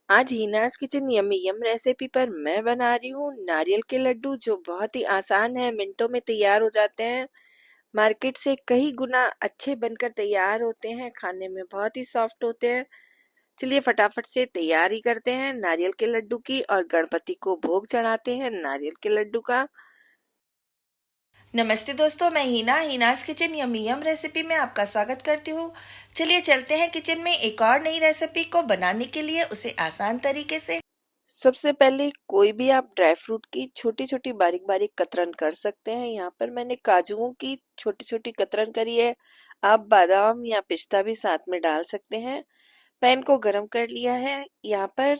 आज Hina's kitchen yummy यम recipe पर मैं बना रही हूँ नारियल के लड्डू, जो बहुत ही आसान है, मिनटों में तैयार हो जाते हैं। मार्केट से कई गुना अच्छे बनकर तैयार होते हैं, खाने में बहुत ही सॉफ्ट होते हैं। चलिए फटाफट से तैयारी करते हैं नारियल के लड्डू की और गणपति को भोग चढ़ाते हैं नारियल के लड्डू का। नमस्ते दोस्तों, मैं हिनाज किचन यम्मी यम रेसिपी में आपका स्वागत करती हूँ। चलिए चलते हैं किचन में एक और नई रेसिपी को बनाने के लिए उसे आसान तरीके से। सबसे पहले कोई भी आप ड्राई फ्रूट की छोटी छोटी बारीक बारीक कतरन कर सकते हैं। यहाँ पर मैंने काजुओं की छोटी छोटी कतरन करी है। आप बादाम या पिस्ता भी साथ में डाल सकते हैं। पैन को गरम कर लिया है। यहाँ पर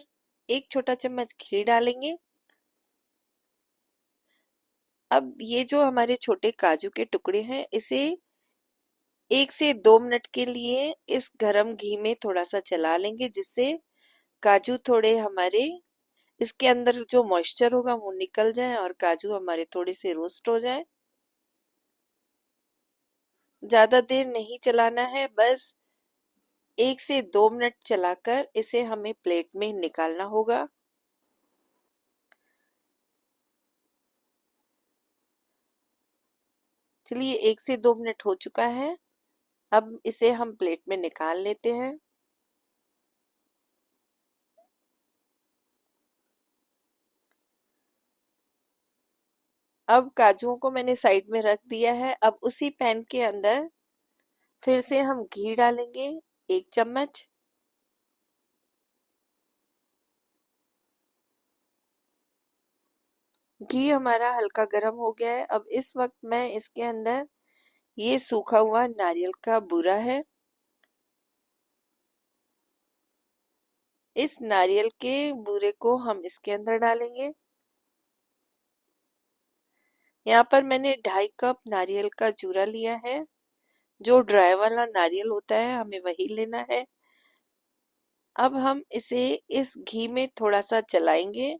एक छोटा चम्मच घी डालेंगे। अब ये जो हमारे छोटे काजू के टुकड़े हैं, इसे 1 से 2 मिनट के लिए इस गरम घी में थोड़ा सा चला लेंगे, जिससे काजू थोड़े हमारे इसके अंदर जो मॉइस्चर होगा वो निकल जाए और काजू हमारे थोड़े से रोस्ट हो जाए। ज्यादा देर नहीं चलाना है, बस 1 से 2 मिनट चलाकर इसे हमें प्लेट में निकालना होगा। चलिए 1 से 2 मिनट हो चुका है। अब इसे हम प्लेट में निकाल लेते हैं। अब काजुओं को मैंने साइड में रख दिया है। अब उसी पैन के अंदर फिर से हम घी डालेंगे, 1 चम्मच। घी हमारा हल्का गर्म हो गया है। अब इस वक्त मैं इसके अंदर ये सूखा हुआ नारियल का बूरा है, इस नारियल के बूरे को हम इसके अंदर डालेंगे। यहाँ पर मैंने 2.5 कप नारियल का चूरा लिया है। जो ड्राई वाला नारियल होता है हमें वही लेना है। अब हम इसे इस घी में थोड़ा सा चलाएंगे।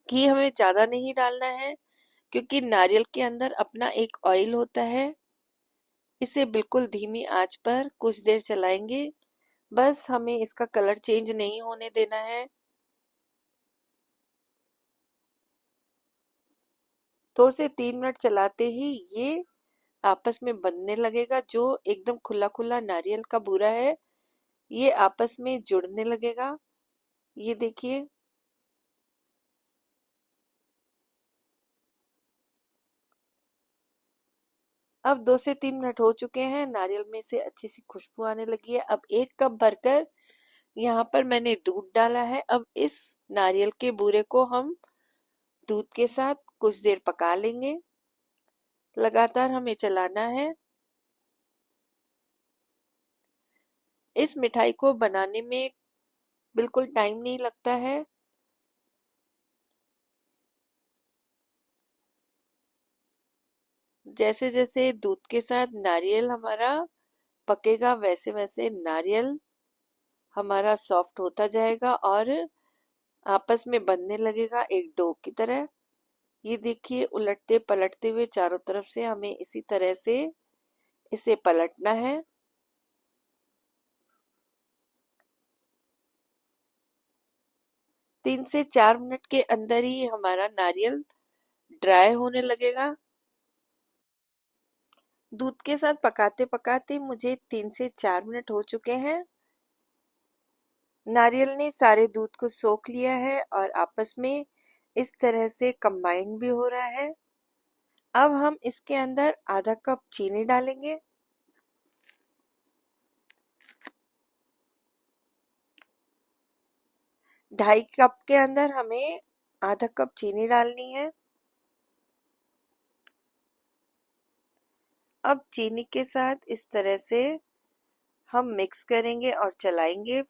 घी हमें ज्यादा नहीं डालना है, क्योंकि नारियल के अंदर अपना एक ऑयल होता है। इसे बिल्कुल धीमी आंच पर कुछ देर चलाएंगे। बस हमें इसका कलर चेंज नहीं होने देना है। 2 से 3 मिनट चलाते ही ये आपस में बंधने लगेगा। जो एकदम खुला खुला नारियल का बूरा है, ये आपस में जुड़ने लगेगा। ये देखिए। अब 2 से 3 मिनट हो चुके हैं। नारियल में से अच्छी सी खुशबू आने लगी है। अब 1 कप भरकर यहाँ पर मैंने दूध डाला है। अब इस नारियल के बूरे को हम दूध के साथ कुछ देर पका लेंगे। लगातार हमें चलाना है। इस मिठाई को बनाने में बिल्कुल टाइम नहीं लगता है। जैसे जैसे दूध के साथ नारियल हमारा पकेगा, वैसे वैसे नारियल हमारा सॉफ्ट होता जाएगा और आपस में बनने लगेगा एक डो की तरह। ये देखिए, उलटते पलटते हुए चारों तरफ से हमें इसी तरह से इसे पलटना है। 3 से 4 मिनट के अंदर ही हमारा नारियल ड्राई होने लगेगा। दूध के साथ पकाते पकाते मुझे 3 से 4 मिनट हो चुके हैं। नारियल ने सारे दूध को सोख लिया है और आपस में इस तरह से कंबाइन भी हो रहा है। अब हम इसके अंदर आधा कप चीनी डालेंगे। ढाई कप के अंदर हमें आधा कप चीनी डालनी है। अब चीनी के साथ इस तरह से हम मिक्स करेंगे और चलाएंगे।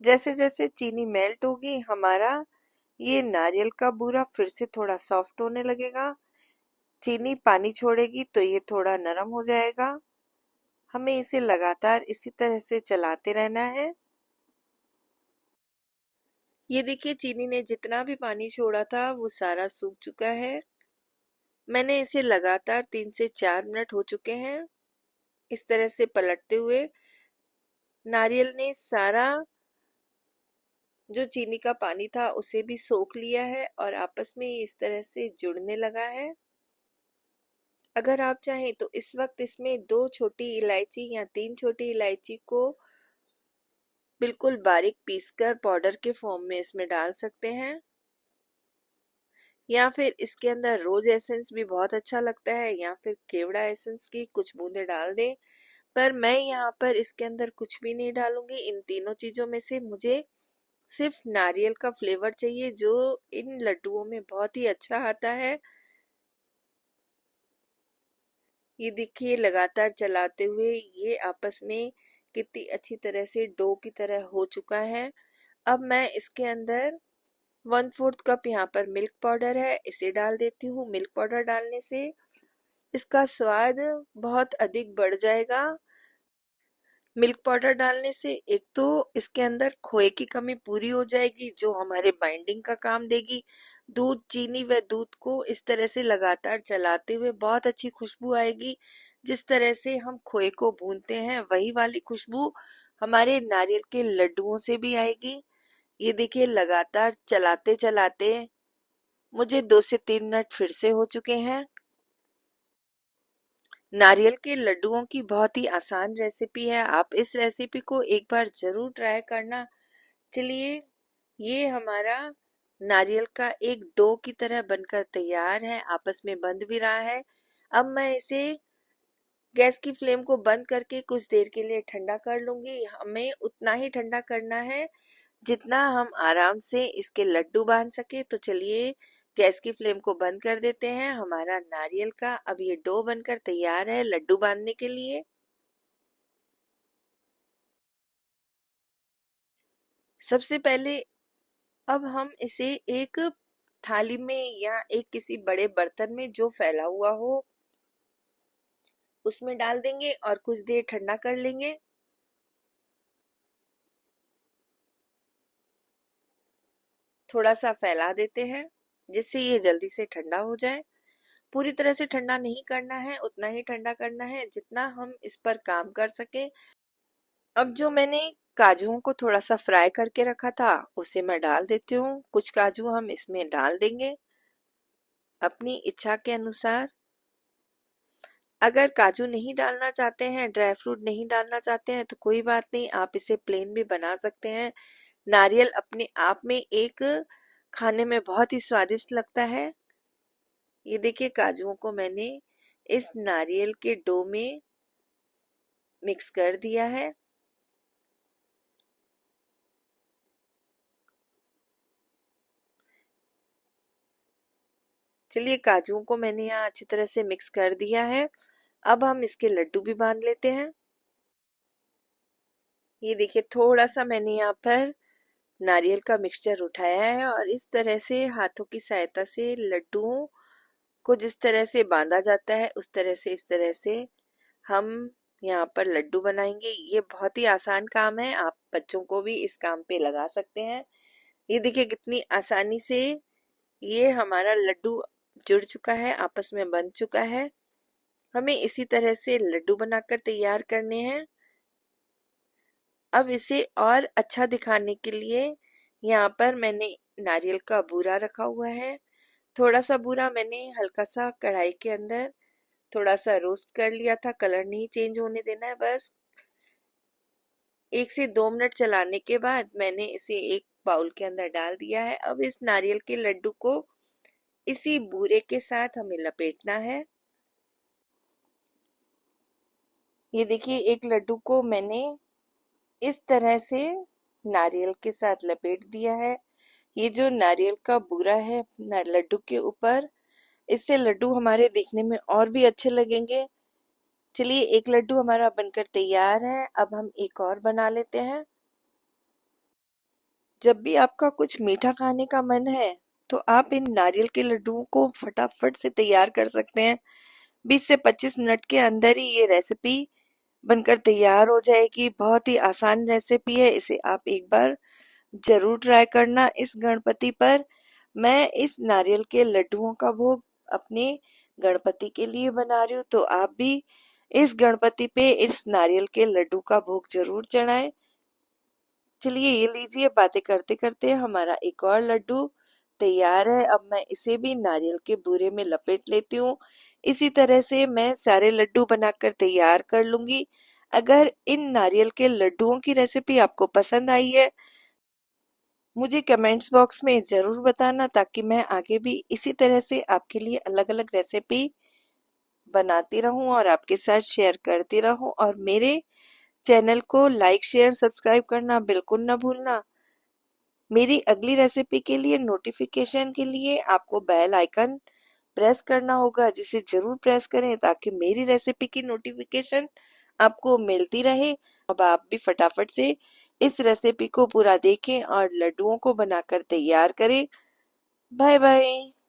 जैसे जैसे चीनी मेल्ट होगी, हमारा ये नारियल का बूरा फिर से थोड़ा सॉफ्ट होने लगेगा। चीनी पानी छोड़ेगी तो ये थोड़ा नरम हो जाएगा। हमें इसे लगातार इसी तरह से चलाते रहना है। ये देखिए, चीनी ने जितना भी पानी छोड़ा था वो सारा सूख चुका है। मैंने इसे लगातार 3 से 4 मिनट हो चुके हैं इस तरह से पलटते हुए। नारियल ने सारा जो चीनी का पानी था उसे भी सोख लिया है और आपस में इस तरह से जुड़ने लगा है। अगर आप चाहें तो इस वक्त इसमें 2 छोटी इलायची या 3 छोटी इलायची को बिल्कुल बारीक पीसकर पाउडर के फॉर्म में इसमें डाल सकते हैं, या फिर इसके अंदर रोज एसेंस भी बहुत अच्छा लगता है, या फिर केवड़ा एसेंस की कुछ बूंदे डाल दें। पर मैं यहाँ पर इसके अंदर कुछ भी नहीं डालूंगी। इन तीनों चीजों में से मुझे सिर्फ नारियल का फ्लेवर चाहिए जो इन लड्डुओं में बहुत ही अच्छा आता है। ये देखिए लगातार चलाते हुए ये आपस में कितनी अच्छी तरह से डो की तरह हो चुका है। अब मैं इसके अंदर 1/4 कप यहाँ पर मिल्क पाउडर है, इसे डाल देती हूँ। मिल्क पाउडर डालने से इसका स्वाद बहुत अधिक बढ़ जाएगा। मिल्क पाउडर डालने से एक तो इसके अंदर खोए की कमी पूरी हो जाएगी जो हमारे बाइंडिंग का काम देगी। दूध, चीनी व दूध को इस तरह से लगातार चलाते हुए बहुत अच्छी खुशबू आएगी। जिस तरह से हम खोए को भूनते हैं वही वाली खुशबू हमारे नारियल के लड्डुओं से भी आएगी। ये देखिए लगातार चलाते चलाते मुझे 2 से 3 मिनट फिर से हो चुके हैं। नारियल के लड्डुओं की बहुत ही आसान रेसिपी है, आप इस रेसिपी को एक बार जरूर ट्राई करना। चलिए, ये हमारा नारियल का एक डो की तरह बनकर तैयार है, आपस में बंध भी रहा है। अब मैं इसे गैस की फ्लेम को बंद करके कुछ देर के लिए ठंडा कर लूंगी। हमें उतना ही ठंडा करना है जितना हम आराम से इसके लड्डू बांध सके। तो चलिए गैस की फ्लेम को बंद कर देते हैं। हमारा नारियल का अब ये डो बनकर तैयार है लड्डू बांधने के लिए। सबसे पहले अब हम इसे एक थाली में या एक किसी बड़े बर्तन में जो फैला हुआ हो उसमें डाल देंगे और कुछ देर ठंडा कर लेंगे। थोड़ा सा फैला देते हैं जिससे ये जल्दी से ठंडा हो जाए। पूरी तरह से ठंडा नहीं करना है, उतना ही ठंडा करना है जितना हम इस पर काम कर सके। अब जो मैंने काजुओं को थोड़ा सा फ्राई करके रखा था उसे मैं डाल देती हूँ। कुछ काजू हम इसमें डाल देंगे अपनी इच्छा के अनुसार। अगर काजू नहीं डालना चाहते हैं, ड्राई फ्रूट नहीं डालना चाहते हैं तो कोई बात नहीं, आप इसे प्लेन भी बना सकते हैं। नारियल अपने आप में एक खाने में बहुत ही स्वादिष्ट लगता है। ये देखिए काजुओं को मैंने इस नारियल के डो में मिक्स कर दिया है। चलिए काजुओं को मैंने यहाँ अच्छी तरह से मिक्स कर दिया है। अब हम इसके लड्डू भी बांध लेते हैं। ये देखिए थोड़ा सा मैंने यहाँ पर नारियल का मिक्सचर उठाया है और इस तरह से हाथों की सहायता से लड्डुओं को जिस तरह से बांधा जाता है उस तरह से इस तरह से हम यहाँ पर लड्डू बनाएंगे। ये बहुत ही आसान काम है, आप बच्चों को भी इस काम पे लगा सकते हैं। ये देखिए कितनी आसानी से ये हमारा लड्डू जुड़ चुका है, आपस में बन चुका है। हमें इसी तरह से लड्डू बनाकर तैयार करने हैं। अब इसे और अच्छा दिखाने के लिए यहाँ पर मैंने नारियल का बूरा रखा हुआ है। थोड़ा सा बूरा मैंने हल्का सा कढ़ाई के अंदर थोड़ा सा रोस्ट कर लिया था, कलर नहीं चेंज होने देना है। बस 1 से 2 मिनट चलाने के बाद मैंने इसे एक बाउल के अंदर डाल दिया है। अब इस नारियल के लड्डू को इसी बूरे के साथ हमें लपेटना है। ये देखिए एक लड्डू को मैंने इस तरह से नारियल के साथ लपेट दिया है। ये जो नारियल का बूरा है लड्डू के ऊपर, इससे लड्डू हमारे देखने में और भी अच्छे लगेंगे। चलिए एक लड्डू हमारा बनकर तैयार है, अब हम एक और बना लेते हैं। जब भी आपका कुछ मीठा खाने का मन है तो आप इन नारियल के लड्डुओं को फटाफट से तैयार कर सकते हैं। 20 से 25 मिनट के अंदर ही ये रेसिपी बनकर तैयार हो जाएगी। बहुत ही आसान रेसिपी है, इसे आप एक बार जरूर ट्राई करना। इस गणपति पर मैं इस नारियल के लड्डुओं का भोग अपने गणपति के लिए बना रही हूँ, तो आप भी इस गणपति पे इस नारियल के लड्डू का भोग जरूर चढ़ाएं। चलिए ये लीजिए, बातें करते करते हमारा एक और लड्डू तैयार है। अब मैं इसे भी नारियल के बूरे में लपेट लेती हूँ। इसी तरह से मैं सारे लड्डू बनाकर तैयार कर लूंगी। अगर इन नारियल के लड्डुओं की रेसिपी आपको पसंद आई है, मुझे कमेंट्स बॉक्स में जरूर बताना, ताकि मैं आगे भी इसी तरह से आपके लिए अलग अलग रेसिपी बनाती रहूं और आपके साथ शेयर करती रहूं। और मेरे चैनल को लाइक शेयर सब्सक्राइब करना बिल्कुल ना भूलना। मेरी अगली रेसिपी के लिए नोटिफिकेशन के लिए आपको बेल आइकन प्रेस करना होगा, जिसे जरूर प्रेस करें ताकि मेरी रेसिपी की नोटिफिकेशन आपको मिलती रहे। अब आप भी फटाफट से इस रेसिपी को पूरा देखें और लड्डुओं को बनाकर तैयार करें। Bye bye.